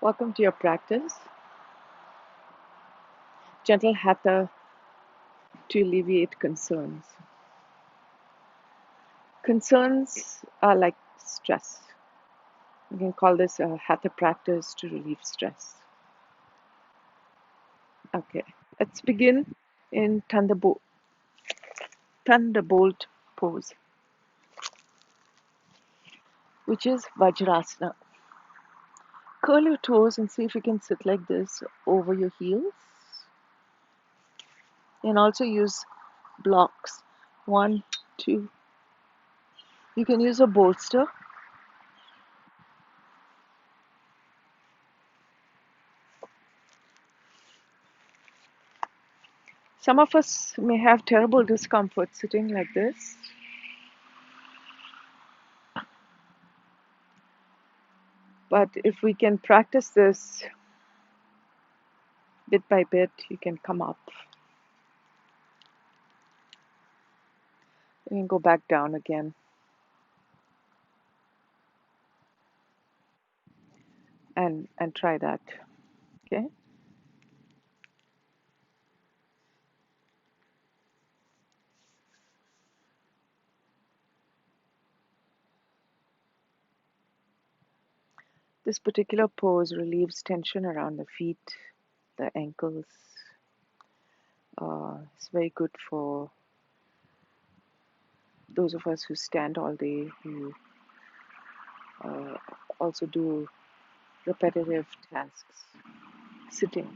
Welcome to your practice. Gentle hatha to alleviate concerns. Concerns are like stress. You can call this a hatha practice to relieve stress. Okay, let's begin in thunderbolt pose, which is Vajrasana. Curl your toes and see if you can sit like this over your heels. And also use blocks. One, two. You can use a bolster. Some of us may have terrible discomfort sitting like this. But if we can practice this bit by bit, you can come up. You can go back down again. And try that. Okay? This particular pose relieves tension around the feet, the ankles. It's very good for those of us who stand all day, who uh, also do repetitive tasks sitting.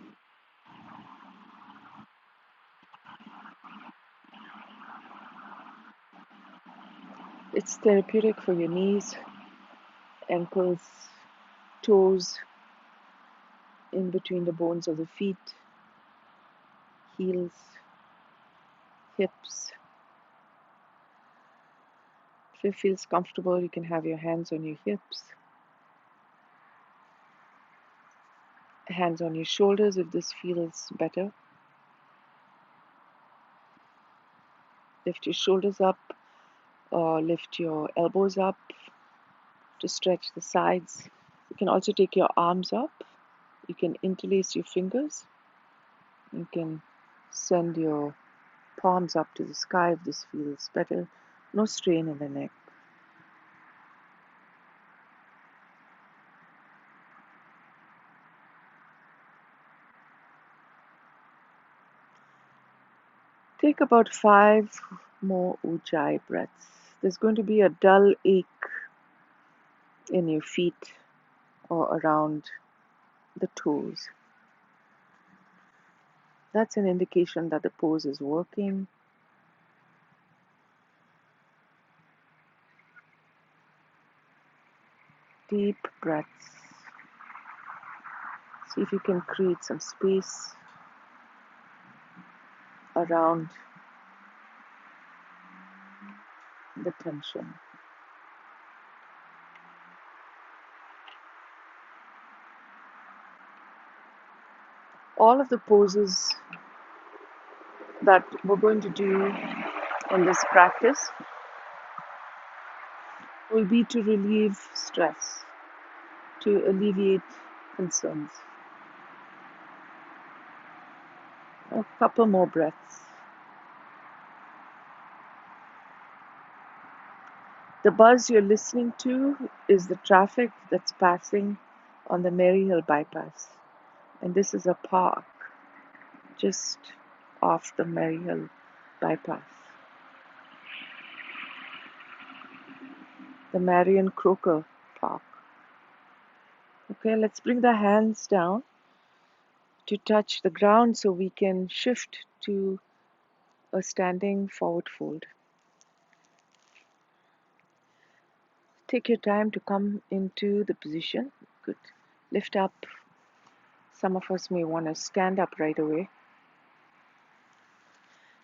It's therapeutic for your knees, ankles, toes, in between the bones of the feet, heels, hips. If it feels comfortable, you can have your hands on your hips, hands on your shoulders if this feels better. Lift your shoulders up or lift your elbows up to stretch the sides. You can also take your arms up. You can interlace your fingers. You can send your palms up to the sky if this feels better. No strain in the neck. Take about 5 more ujjayi breaths. There's going to be a dull ache in your feet or around the toes. That's an indication that the pose is working. Deep breaths. See if you can create some space around the tension. All of the poses that we're going to do in this practice will be to relieve stress, to alleviate concerns. A couple more breaths. The buzz you're listening to is the traffic that's passing on the Maryhill bypass. And this is a park just off the Maryhill bypass. The Marion Croker Park. Okay, let's bring the hands down to touch the ground so we can shift to a standing forward fold. Take your time to come into the position. Good. Lift up. Some of us may want to stand up right away.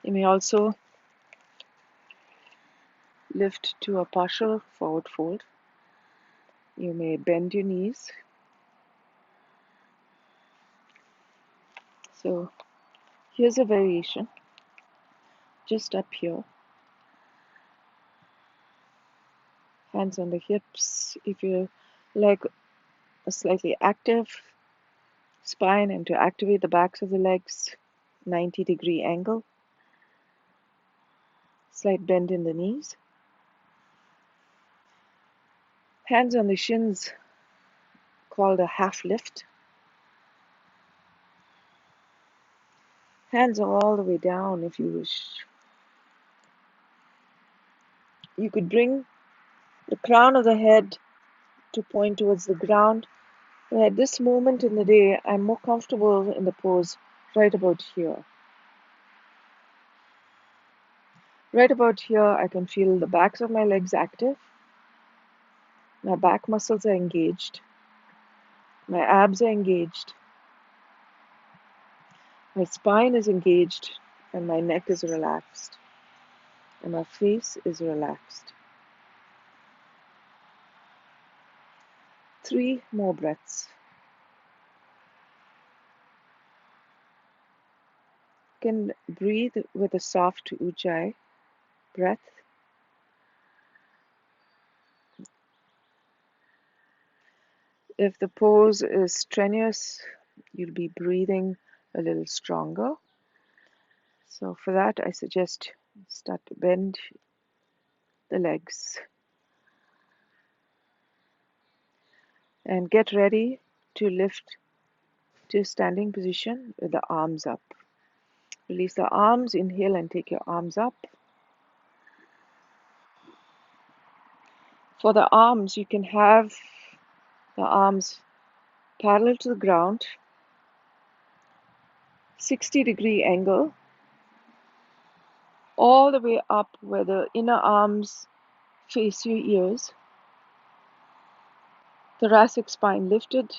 You may also lift to a partial forward fold. You may bend your knees. So here's a variation. Just up here. Hands on the hips. If your leg is slightly active, spine, and to activate the backs of the legs, 90-degree angle, slight bend in the knees, hands on the shins, called a half lift, hands all the way down if you wish. You could bring the crown of the head to point towards the ground, but at this moment in the day, I'm more comfortable in the pose right about here. Right about here, I can feel the backs of my legs active, my back muscles are engaged, my abs are engaged, my spine is engaged, and my neck is relaxed, and my face is relaxed. 3 more breaths. You can breathe with a soft ujjayi breath. If the pose is strenuous, you'll be breathing a little stronger. So for that, I suggest start to bend the legs and get ready to lift to a standing position with the arms up. Release the arms, inhale and take your arms up. For the arms, you can have the arms parallel to the ground, 60-degree angle, all the way up where the inner arms face your ears, thoracic spine lifted,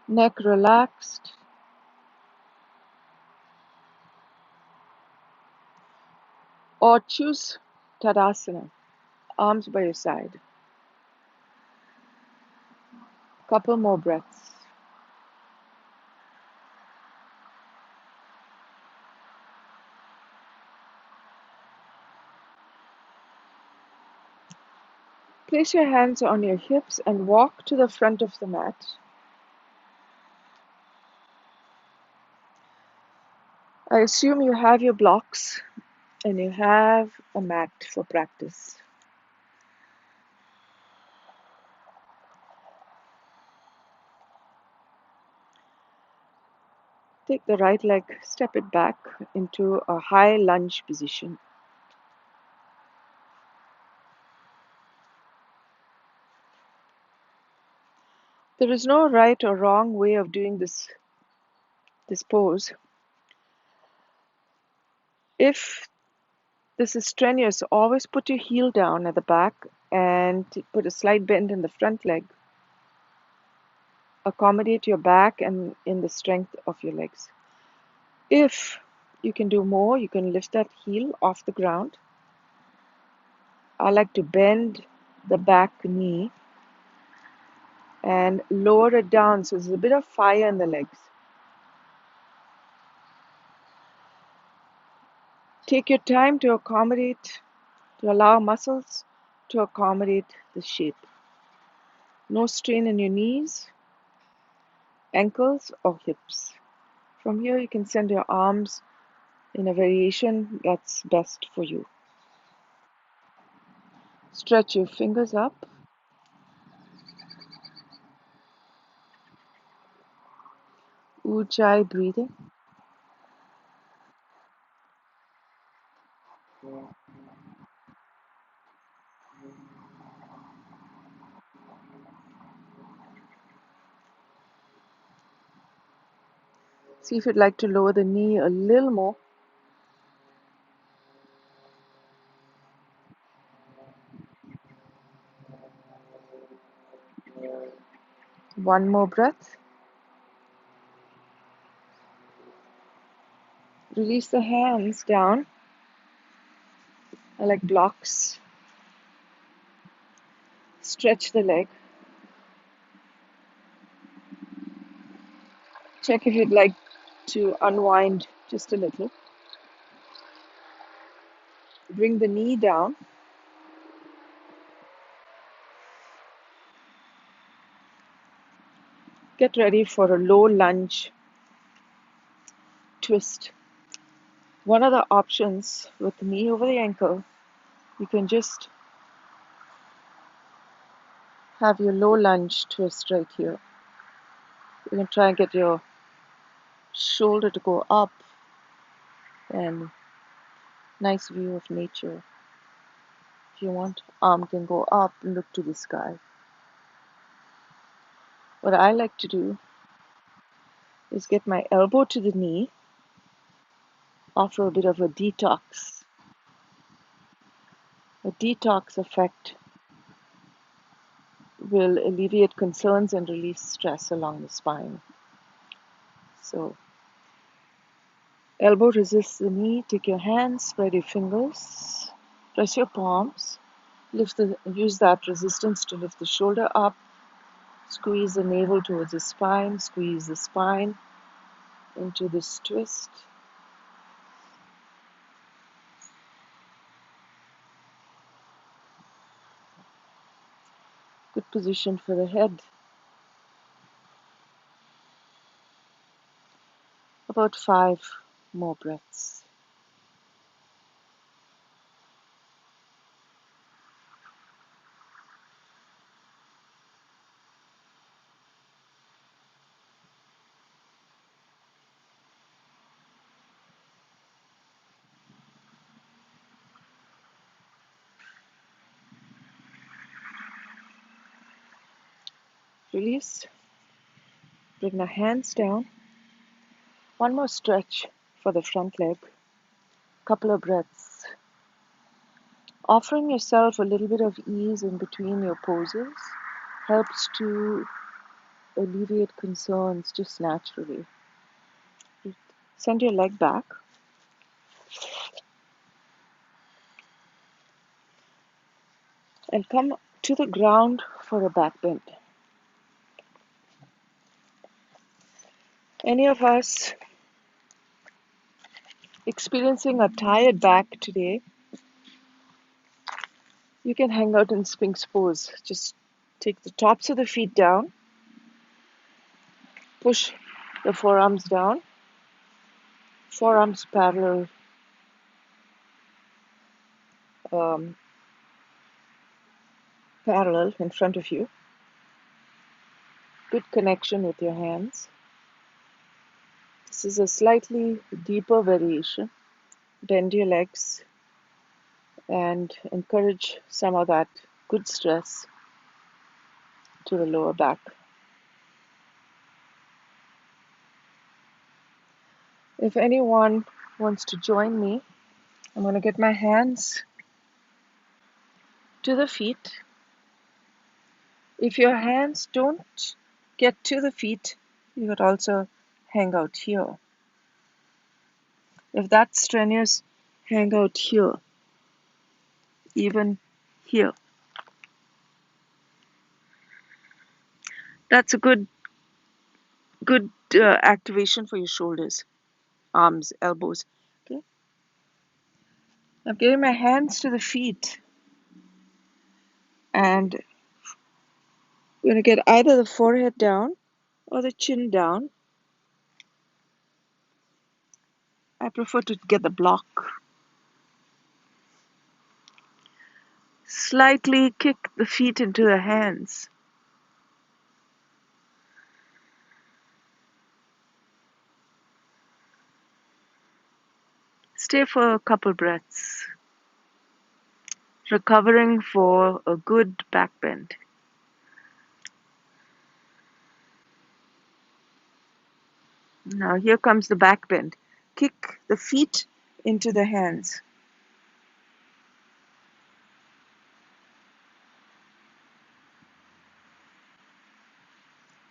neck relaxed, or choose Tadasana, arms by your side. Couple more breaths. Place your hands on your hips and walk to the front of the mat. I assume you have your blocks and you have a mat for practice. Take the right leg, step it back into a high lunge position. There is no right or wrong way of doing this pose. If this is strenuous, always put your heel down at the back and put a slight bend in the front leg. Accommodate your back and in the strength of your legs. If you can do more, you can lift that heel off the ground. I like to bend the back knee and lower it down so there's a bit of fire in the legs. Take your time to accommodate, to allow muscles to accommodate the shape. No strain in your knees, ankles, or hips. From here, you can send your arms in a variation that's best for you. Stretch your fingers up. Ujjayi breathing. See if you'd like to lower the knee a little more. One more breath. Release the hands down like blocks. Stretch the leg. Check if you'd like to unwind just a little. Bring the knee down. Get ready for a low lunge twist. One of the options with the knee over the ankle, you can just have your low lunge twist right here. You can try and get your shoulder to go up, and nice view of nature. If you want, arm can go up and look to the sky. What I like to do is get my elbow to the knee, offer a bit of a detox. A detox effect will alleviate concerns and release stress along the spine. So, elbow resists the knee. Take your hands, spread your fingers, press your palms, use that resistance to lift the shoulder up, squeeze the navel towards the spine, squeeze the spine into this twist. Good position for the head. About 5 more breaths. Release. Bring the hands down. One more stretch for the front leg. Couple of breaths. Offering yourself a little bit of ease in between your poses helps to alleviate concerns just naturally. Send your leg back. And come to the ground for a back bend. Any of us experiencing a tired back today, you can hang out in Sphinx pose. Just take the tops of the feet down, push the forearms down, forearms um, parallel in front of you. Good connection with your hands. This is a slightly deeper variation. Bend your legs and encourage some of that good stress to the lower back. If anyone wants to join me, I'm going to get my hands to the feet. If your hands don't get to the feet, you could also hang out here. If that's strenuous, hang out here, even here. That's a good activation for your shoulders, arms, elbows. Okay. I'm getting my hands to the feet, and we're going to get either the forehead down or the chin down. I prefer to get the block. Slightly kick the feet into the hands. Stay for a couple breaths, recovering for a good back bend. Now here comes the back bend. Kick the feet into the hands.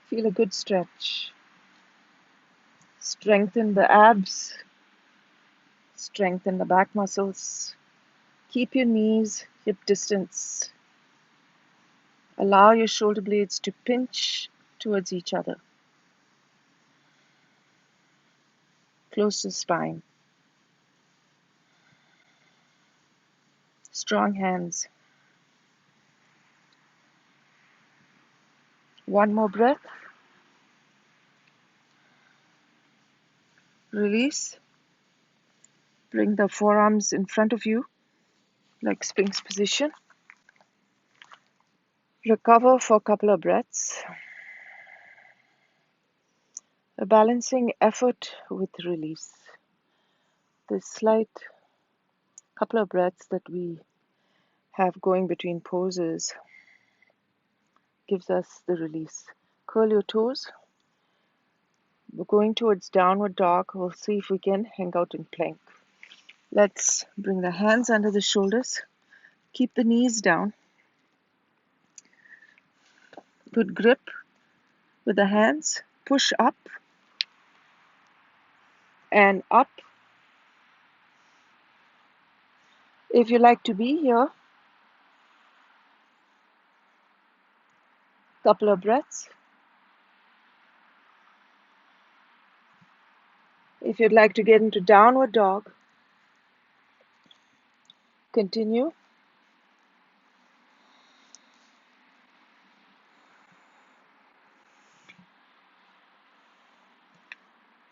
Feel a good stretch. Strengthen the abs. Strengthen the back muscles. Keep your knees hip distance. Allow your shoulder blades to pinch towards each other, close to the spine. Strong hands. One more breath. Release. Bring the forearms in front of you, like Sphinx position. Recover for a couple of breaths. A balancing effort with release. This slight couple of breaths that we have going between poses gives us the release. Curl your toes. We're going towards downward dog. We'll see if we can hang out in plank. Let's bring the hands under the shoulders. Keep the knees down. Good grip with the hands. Push up and up. If you like to be here, couple of breaths. If you'd like to get into downward dog, continue.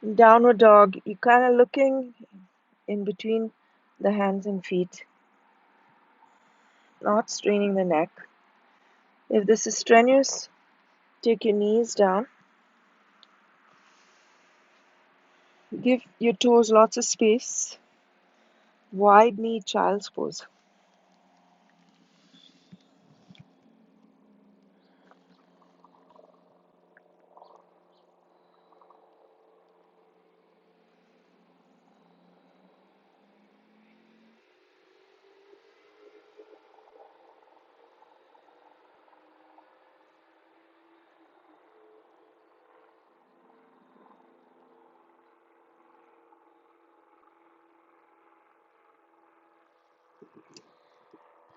In downward dog, you're kind of looking in between the hands and feet, not straining the neck. If this is strenuous, take your knees down. Give your toes lots of space. Wide knee child's pose.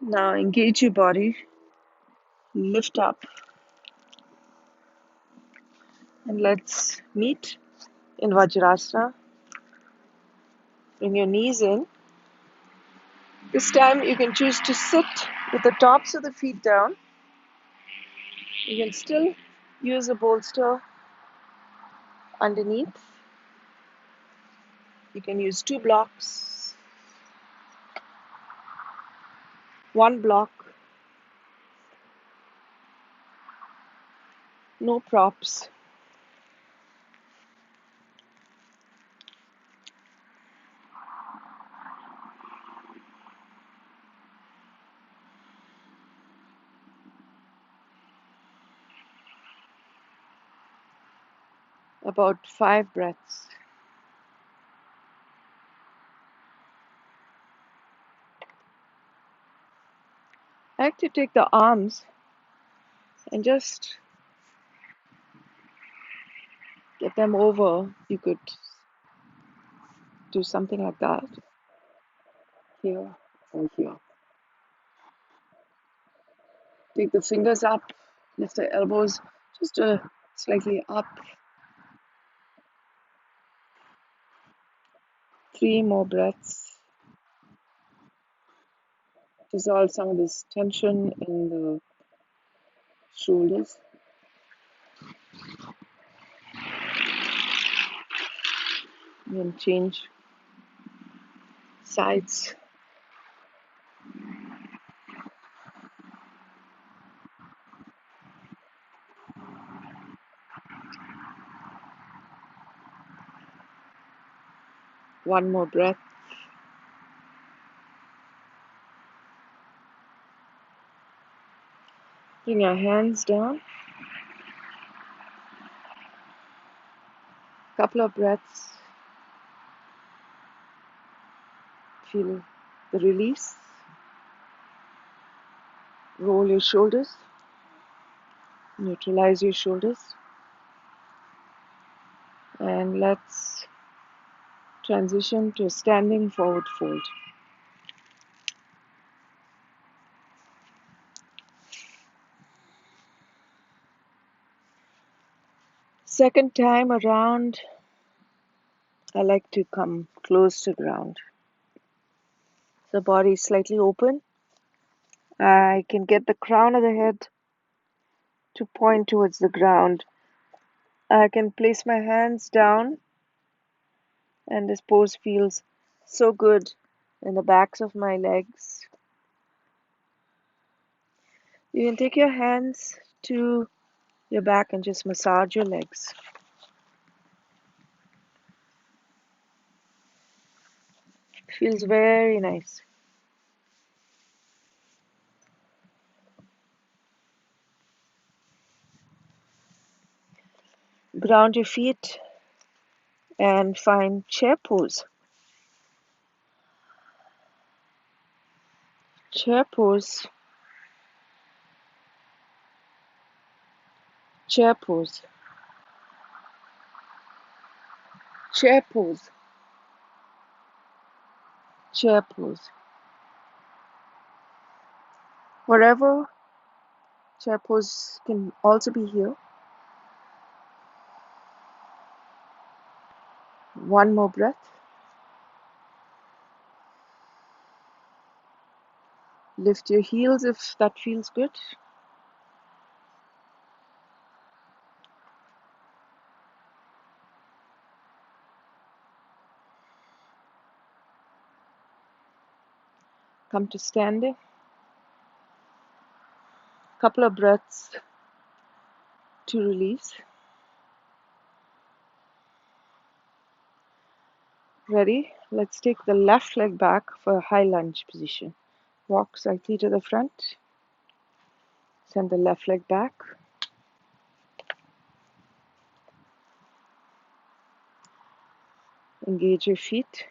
Now engage your body. Lift up. And let's meet in Vajrasana. Bring your knees in. This time you can choose to sit with the tops of the feet down. You can still use a bolster underneath. You can use 2 blocks, 1 block, no props. About 5 breaths. I like to take the arms and just get them over. You could do something like that, here or here. Take the fingers up, lift the elbows just slightly up. 3 more breaths. Dissolve some of this tension in the shoulders. And change sides. One more breath. Bring your hands down. Couple of breaths. Feel the release. Roll your shoulders. Neutralize your shoulders. And let's transition to a standing forward fold. Second time around, I like to come close to ground. The body is slightly open. I can get the crown of the head to point towards the ground. I can place my hands down And this pose feels so good in the backs of my legs. You can take your hands to your back and just massage your legs. It feels very nice. Ground your feet and find chair pose. Chair pose. Chair pose. Chair pose. Chair pose. Wherever chair pose can also be here. One more breath. Lift your heels if that feels good. Come to standing. Couple of breaths to release. Ready? Let's take the left leg back for a high lunge position. Walk slightly to the front. Send the left leg back. Engage your feet.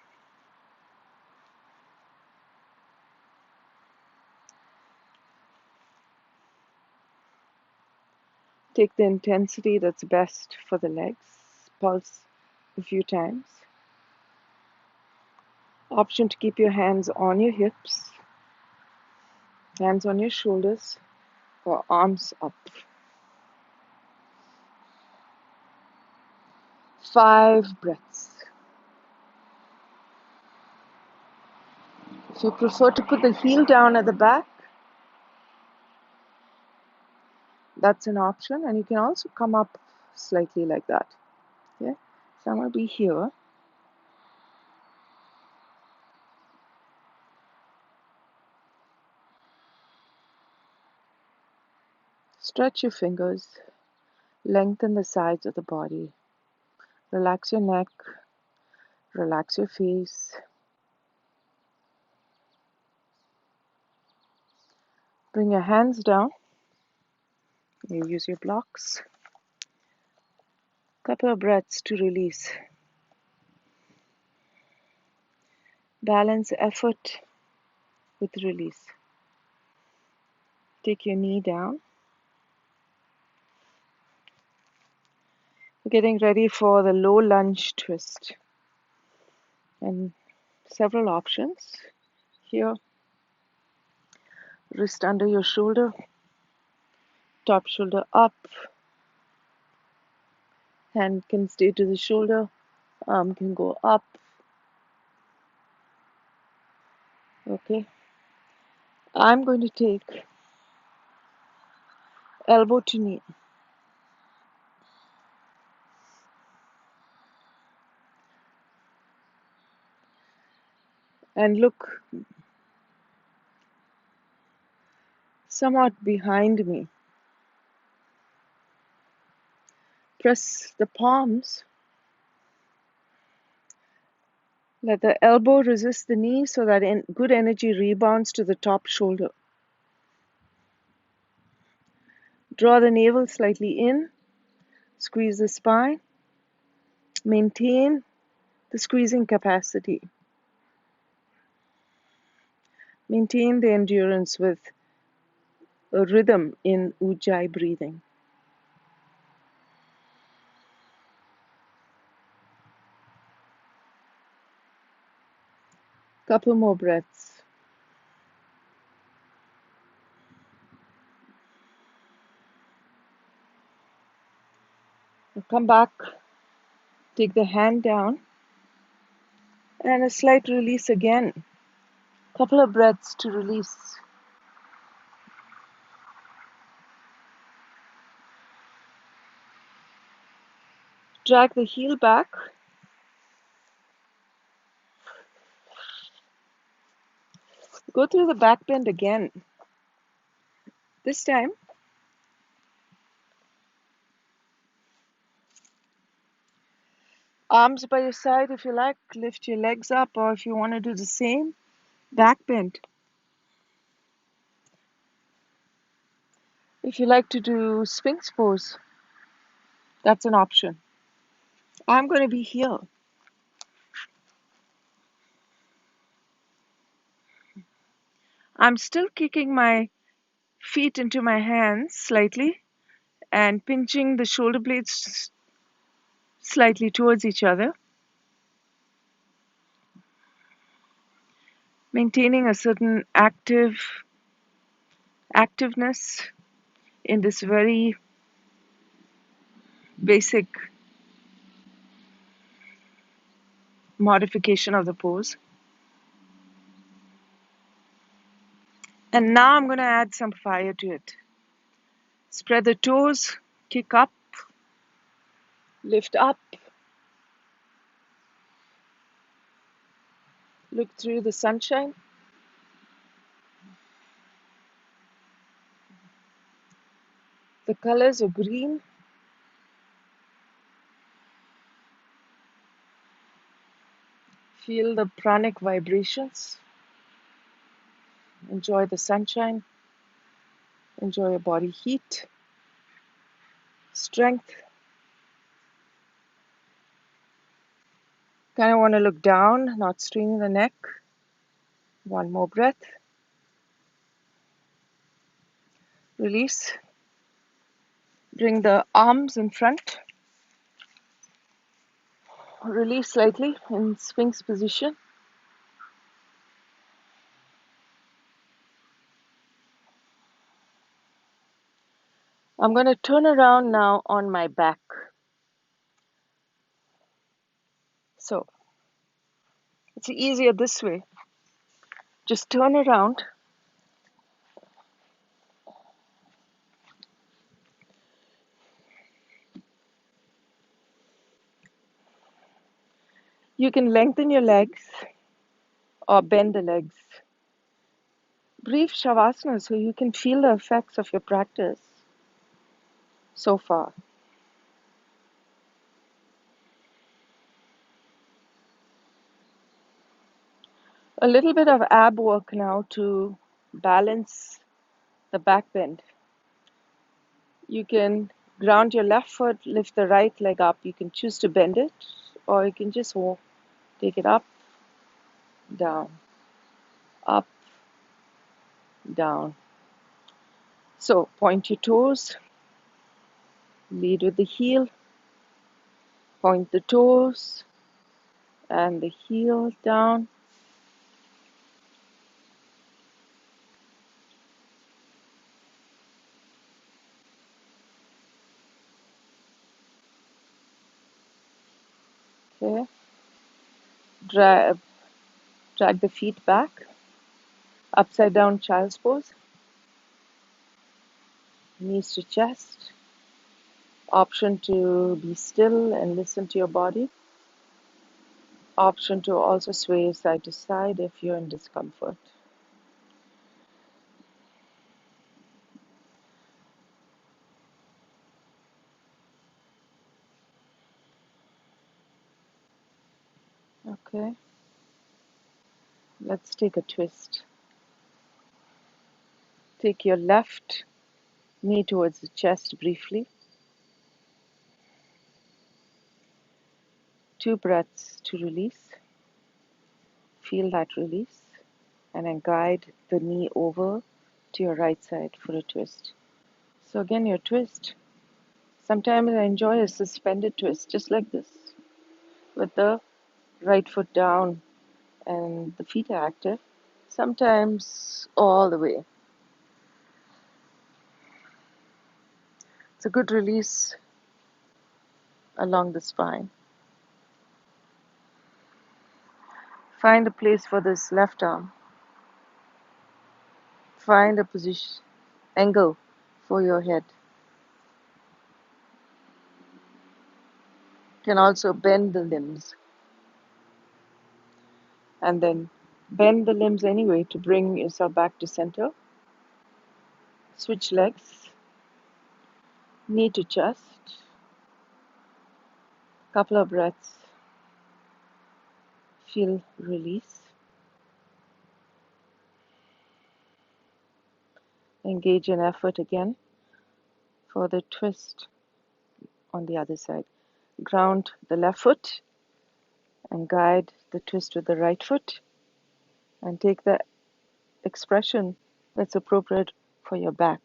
Take the intensity that's best for the legs. Pulse a few times. Option to keep your hands on your hips, hands on your shoulders, or arms up. 5 breaths. If you prefer to put the heel down at the back, that's an option, and you can also come up slightly like that. Okay, so I'm going to be here. Stretch your fingers, lengthen the sides of the body, relax your neck, relax your face. Bring your hands down. You use your blocks. Couple of breaths to release. Balance effort with release. Take your knee down. Getting ready for the low lunge twist. And several options. Here, wrist under your shoulder, top shoulder up, hand can stay to the shoulder, arm can go up. Okay. I'm going to take elbow to knee. And look somewhat behind me. Press the palms. Let the elbow resist the knee so that good energy rebounds to the top shoulder. Draw the navel slightly in. Squeeze the spine. Maintain the squeezing capacity. Maintain the endurance with a rhythm in Ujjayi breathing. Couple more breaths. Now come back, take the hand down, and a slight release again. Couple of breaths to release. Drag the heel back. Go through the back bend again. This time, arms by your side if you like, lift your legs up, or if you want to do the same, back bend. If you like to do Sphinx pose, that's an option. I'm going to be here. I'm still kicking my feet into my hands slightly and pinching the shoulder blades slightly towards each other, maintaining a certain activeness in this very basic modification of the pose. And now I'm going to add some fire to it. Spread the toes, kick up, lift up, look through the sunshine. The colors are green. Feel the pranic vibrations. Enjoy the sunshine. Enjoy your body heat, strength. Kind of want to look down, not straining the neck. One more breath. Release. Bring the arms in front. Release slightly in Sphinx position. I'm going to turn around now on my back. So it's easier this way. Just turn around. You can lengthen your legs or bend the legs. Brief shavasana so you can feel the effects of your practice so far. A little bit of ab work now to balance the back bend. You can ground your left foot, lift the right leg up. You can choose to bend it, or you can just walk, take it up, down, up, down. So point your toes, lead with the heel, point the toes and the heel down. Okay. Drag the feet back, upside down child's pose, knees to chest. Option to be still and listen to your body. Option to also sway side to side if you're in discomfort. Okay, let's take a twist. Take your left knee towards the chest briefly. 2 breaths to release. Feel that release. And then guide the knee over to your right side for a twist. So again, your twist. Sometimes I enjoy a suspended twist, just like this, with the right foot down and the feet are active. Sometimes all the way. It's a good release along the spine. Find a place for this left arm. Find a position, angle for your head. You can also bend the limbs and then Bend the limbs anyway to bring yourself back to center. Switch legs, knee to chest. Couple of breaths. Feel release. Engage in effort again for the twist on the other side. Ground the left foot and guide the twist with the right foot, and take the expression that's appropriate for your back.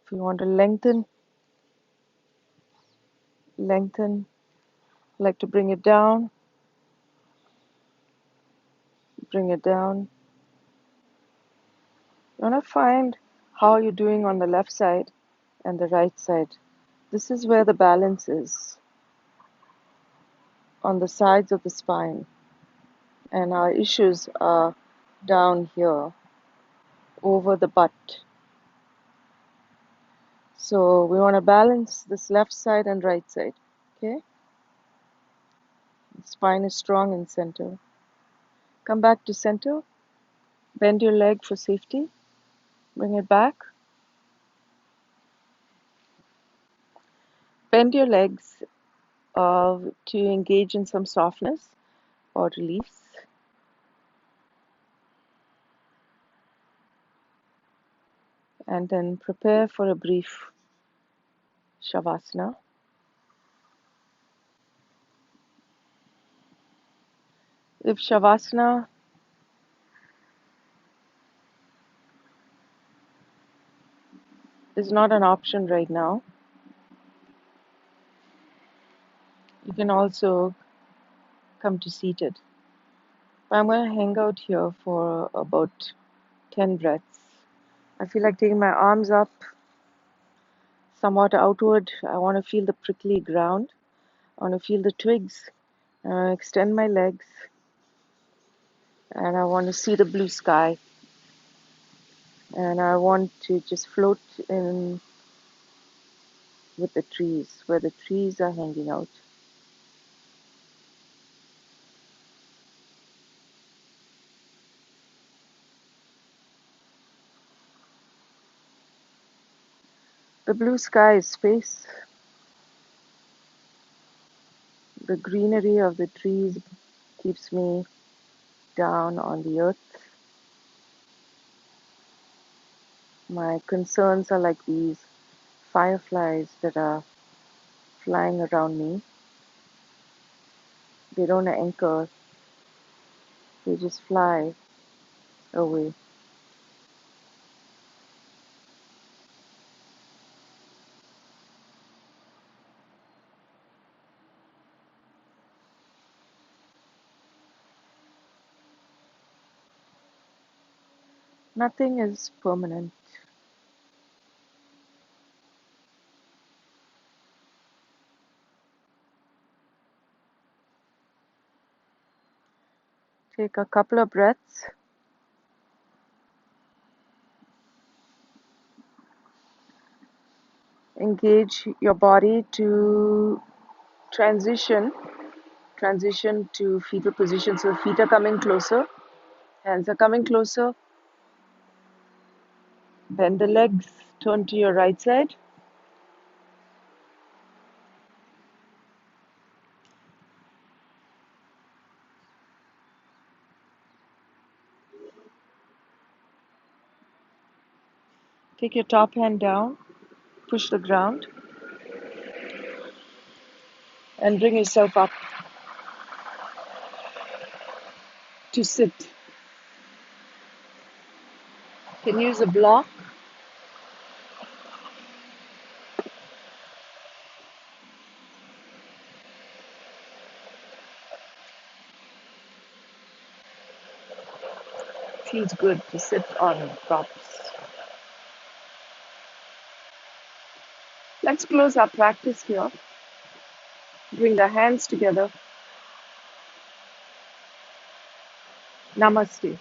If you want to lengthen, like to bring it down, bring it down. You want to find how you're doing on the left side and the right side. This is where the balance is, on the sides of the spine. And our issues are down here, over the butt. So we want to balance this left side and right side. Okay? The spine is strong in center. Come back to center. Bend your leg for safety. Bring it back. Bend your legs to engage in some softness or release. And then prepare for a brief Shavasana. If Shavasana is not an option right now, you can also come to seated. I'm going to hang out here for about 10 breaths. I feel like taking my arms up, somewhat outward. I want to feel the prickly ground. I want to feel the twigs. Extend my legs. And I want to see the blue sky. And I want to just float in with the trees, where the trees are hanging out. The blue sky is space. The greenery of the trees keeps me down on the earth. My concerns are like these fireflies that are flying around me. They don't anchor, they just fly away. Nothing is permanent. Take a couple of breaths. Engage your body to transition to fetal position. So feet are coming closer, hands are coming closer. Bend the legs, turn to your right side. Take your top hand down, push the ground, and bring yourself up to sit. You can use a block. Feels good to sit on props. Let's close our practice here. Bring the hands together. Namaste.